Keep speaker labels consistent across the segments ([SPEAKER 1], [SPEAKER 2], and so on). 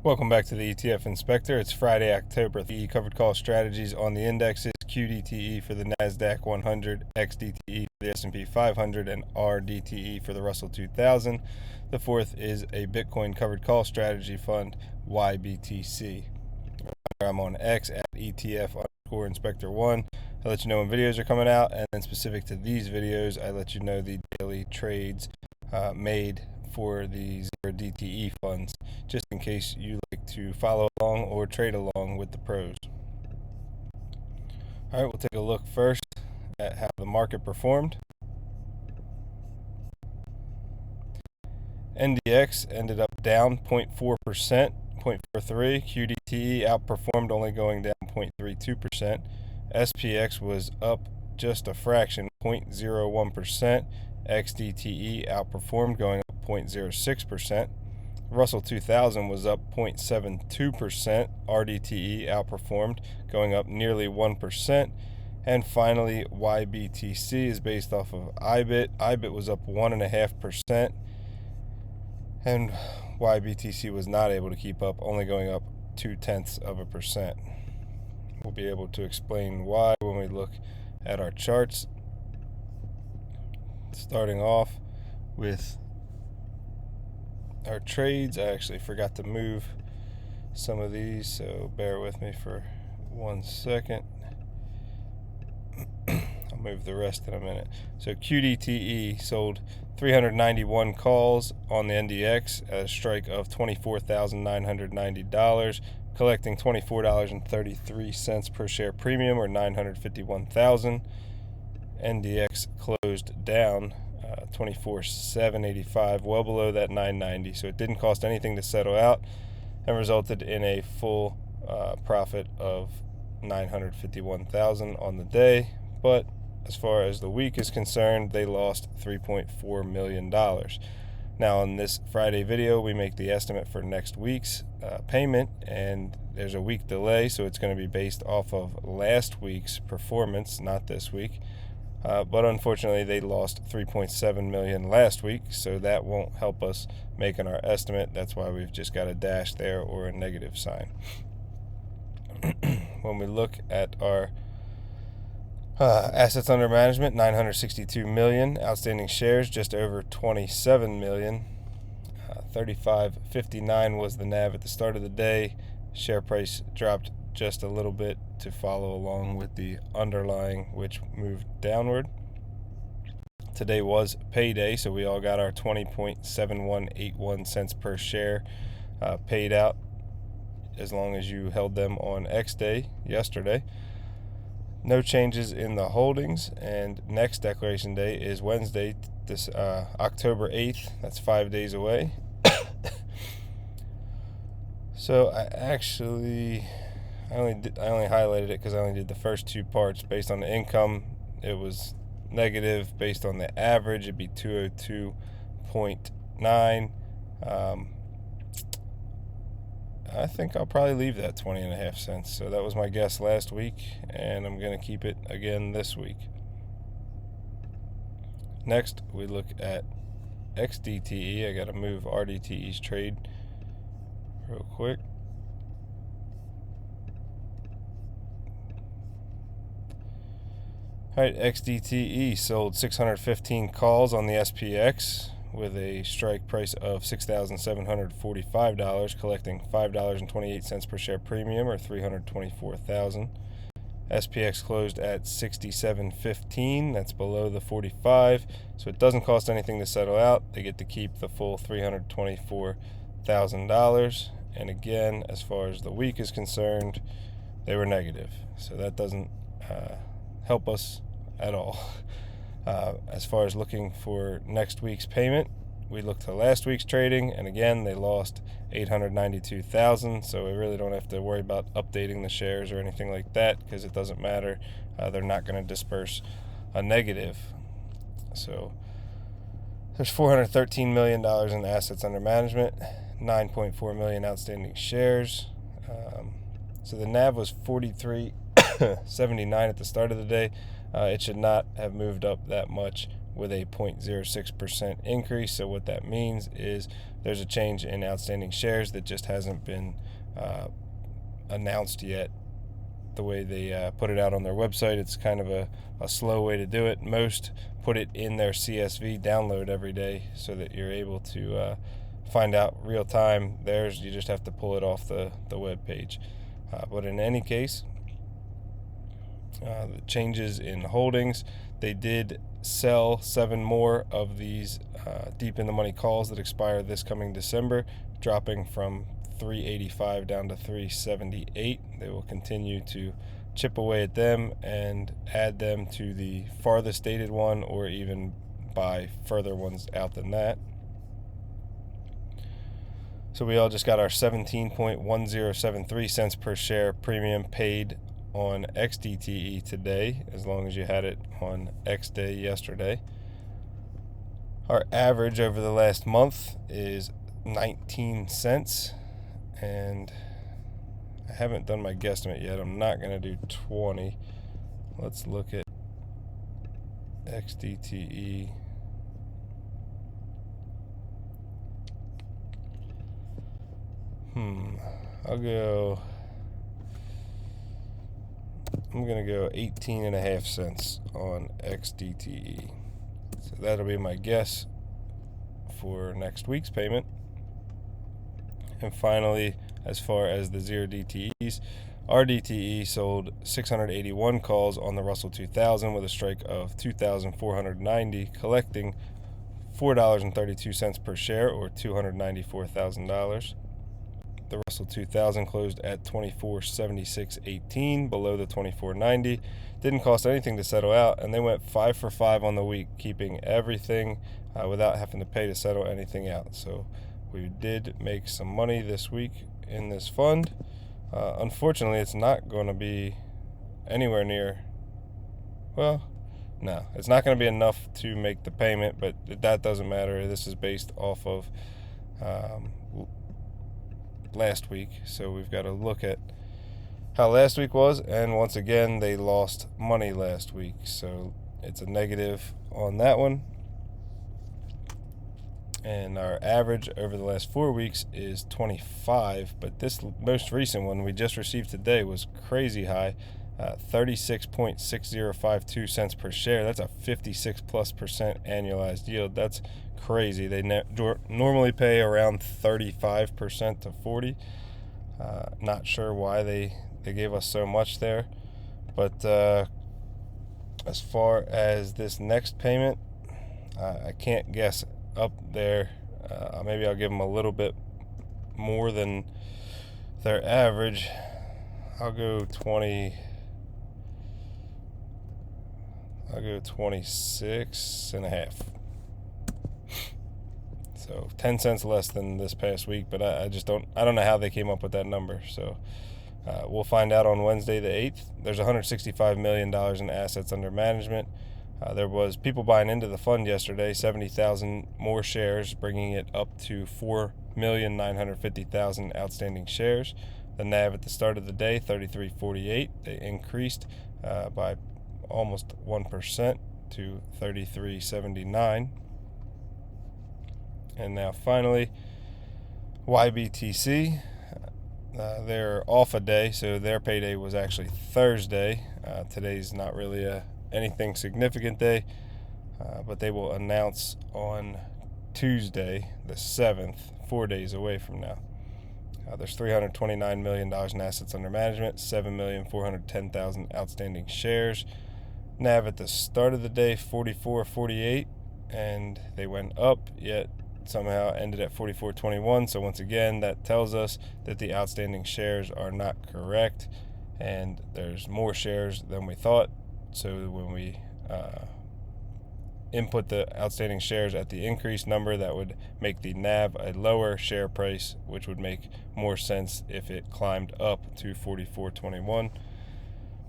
[SPEAKER 1] Welcome back to the ETF Inspector. It's Friday, October. The covered call strategies on the indexes: QDTE for the NASDAQ 100, XDTE for the S&P 500, and RDTE for the Russell 2000. The fourth is a Bitcoin covered call strategy fund, YBTC. I'm on X at ETF_Inspector1. I let you know when videos are coming out, and then specific to these videos, I let you know the daily trades made for the RDTE funds, just in case you like to follow along or trade along with the pros. All right, we'll take a look first at how the market performed. NDX ended up down 0.4%, 0.43. QDTE outperformed, only going down 0.32%. SPX was up just a fraction, 0.01%. XDTE outperformed, going up 0.06%. Russell 2000 was up 0.72%. RDTE outperformed, going up nearly 1%. And finally, YBTC is based off of IBIT. IBIT was up 1.5%. And YBTC was not able to keep up, only going up 0.2%. We'll be able to explain why when we look at our charts. Starting off with our trades. I actually forgot to move some of these, so bear with me for 1 second. I'll move the rest in a minute. So QDTE sold 391 calls on the NDX at a strike of $24,990, collecting $24.33 per share premium, or $951,000. NDX closed down 24,785, well below that 990, so it didn't cost anything to settle out and resulted in a full profit of 951,000 on the day. But as far as the week is concerned, they lost $3.4 million. Now, in this Friday video, we make the estimate for next week's payment, and there's a week delay, so it's going to be based off of last week's performance, not this week. But unfortunately, they lost $3.7 million last week, so that won't help us making our estimate. That's why we've just got a dash there or a negative sign. When we look at our assets under management, 962 million. Outstanding shares, just over 27 million. 35.59 was the NAV at the start of the day. Share price dropped just a little bit to follow along with the underlying, which moved downward. Today was payday, so we all got our 20.7181 cents per share paid out, as long as you held them on X day yesterday. No changes in the holdings, and next declaration day is Wednesday, this October 8th. That's 5 days away. So I only highlighted it because I only did the first two parts. Based on the income, it was negative. Based on the average, it'd be 202.9. I think I'll probably leave that 20.5 cents. So that was my guess last week, and I'm going to keep it again this week. Next, we look at XDTE. I got to move RDTE's trade real quick. Alright, XDTE sold 615 calls on the SPX with a strike price of $6,745, collecting $5.28 per share premium, or $324,000. SPX closed at 67.15. That's below the 45, so it doesn't cost anything to settle out. They get to keep the full $324,000. And again, as far as the week is concerned, they were negative, so that doesn't help us at all. As far as looking for next week's payment, we look to last week's trading, and again, they lost $892,000, so we really don't have to worry about updating the shares or anything like that, because it doesn't matter. They're not going to disperse a negative. So there's $413 million in assets under management, 9.4 million outstanding shares. So the NAV was 43.79 at the start of the day. It should not have moved up that much with a 0.06% increase. So what that means is there's a change in outstanding shares that just hasn't been announced yet. The way they put it out on their website, it's kind of a slow way to do it. Most put it in their CSV download every day so that you're able to find out real time. Theirs, you just have to pull it off the web page. But in any case, the changes in holdings, they did sell 7 more of these deep in the money calls that expire this coming December, dropping from 385 down to 378. They will continue to chip away at them and add them to the farthest dated one, or even buy further ones out than that. So we all just got our 17.1073 cents per share premium paid on XDTE today, as long as you had it on X day yesterday. Our average over the last month is 19 cents, and I haven't done my guesstimate yet. I'm not going to do 20. Let's look at XDTE. I'm going to go 18.5 cents on XDTE. So that'll be my guess for next week's payment. And finally, as far as the 0DTEs, RDTE sold 681 calls on the Russell 2000 with a strike of 2,490, collecting $4.32 per share, or $294,000. The Russell 2000 closed at 2476.18, below the 2490. Didn't cost anything to settle out, and they went 5 for 5 on the week, keeping everything without having to pay to settle anything out. So we did make some money this week in this fund. Unfortunately, it's not going to be anywhere near, well, no, it's not going to be enough to make the payment, but that doesn't matter. This is based off of last week, so we've got to look at how last week was, and once again they lost money last week, so it's a negative on that one. And our average over the last 4 weeks is 25, but this most recent one we just received today was crazy high, 36.6052 cents per share. That's a 56+% annualized yield. That's crazy. They normally pay around 35% to 40. Not sure why they gave us so much there, but as far as this next payment, I can't guess. Up there, maybe I'll give them a little bit more than their average. I'll go 20. I'll go 26.5. So 10 cents less than this past week, but I don't know how they came up with that number. So we'll find out on Wednesday the 8th. There's $165 million in assets under management. There was people buying into the fund yesterday, 70,000 more shares, bringing it up to 4,950,000 outstanding shares. The NAV at the start of the day, 33.48. They increased by almost 1% to 33.79. And now finally, YBTC. They're off a day, so their payday was actually Thursday. Today's not really anything significant day, but they will announce on Tuesday the 7th, 4 days away from now. There's $329 million in assets under management, 7,410,000 outstanding shares. NAV at the start of the day, 44.48, and they went up, yet somehow ended at 44.21. So once again, that tells us that the outstanding shares are not correct, and there's more shares than we thought. So when we input the outstanding shares at the increased number, that would make the NAV a lower share price, which would make more sense if it climbed up to 44.21.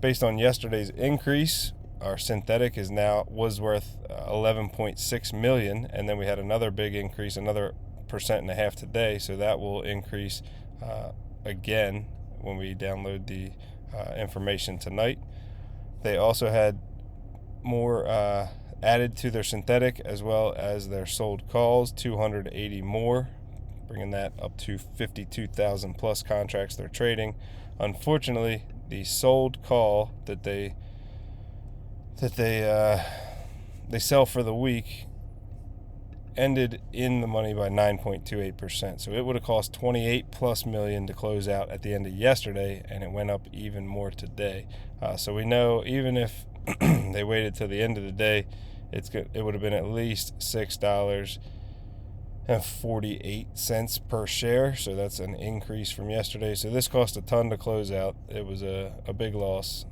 [SPEAKER 1] Based on yesterday's increase, our synthetic was worth 11.6 million, and then we had another big increase, another 1.5% today. So that will increase again when we download the information tonight. They also had more added to their synthetic as well as their sold calls, 280 more, bringing that up to 52,000 plus contracts they're trading. Unfortunately, the sold call that they sell for the week ended in the money by 9.28%. So it would have cost 28 plus million to close out at the end of yesterday, and it went up even more today. So we know even if they waited till the end of the day, it would have been at least $6.48 per share. So that's an increase from yesterday. So this cost a ton to close out. It was a big loss,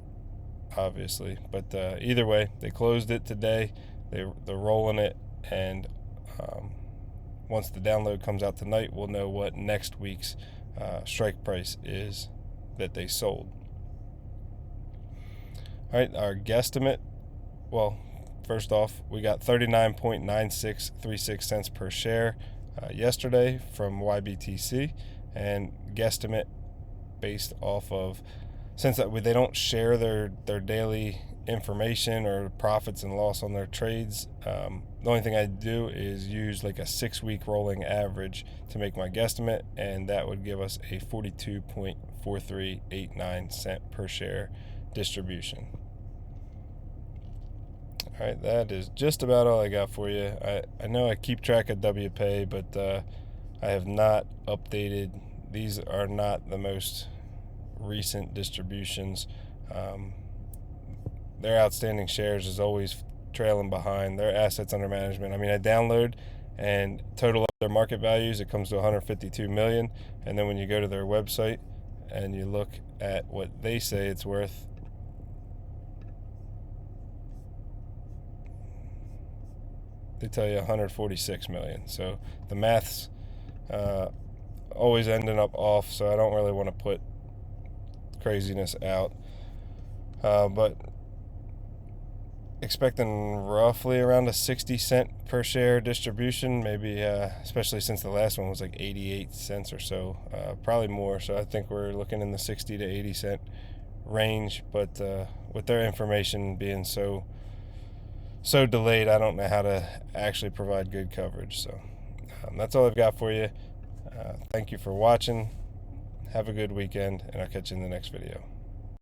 [SPEAKER 1] obviously, but either way, they closed it today. They're rolling it, and once the download comes out tonight, we'll know what next week's strike price is that they sold. All right, our guesstimate. Well, first off, we got 39.9636 cents per share yesterday from YBTC, and guesstimate based off of, since they don't share their daily information or profits and loss on their trades, the only thing I do is use like a 6-week rolling average to make my guesstimate, and that would give us a 42.4389 cent per share distribution. All right, that is just about all I got for you. I know I keep track of WPay, but I have not updated. These are not the most recent distributions. Their outstanding shares is always trailing behind their assets under management. I mean, I download and total up their market values, it comes to 152 million, and then when you go to their website and you look at what they say it's worth, they tell you 146 million. So the math's always ending up off, so I don't really want to put craziness out, but expecting roughly around a 60-cent per share distribution, maybe, especially since the last one was like 88 cents or so, probably more. So I think we're looking in the 60 to 80 cent range, but with their information being so delayed, I don't know how to actually provide good coverage. So that's all I've got for you. Thank you for watching. Have a good weekend, and I'll catch you in the next video.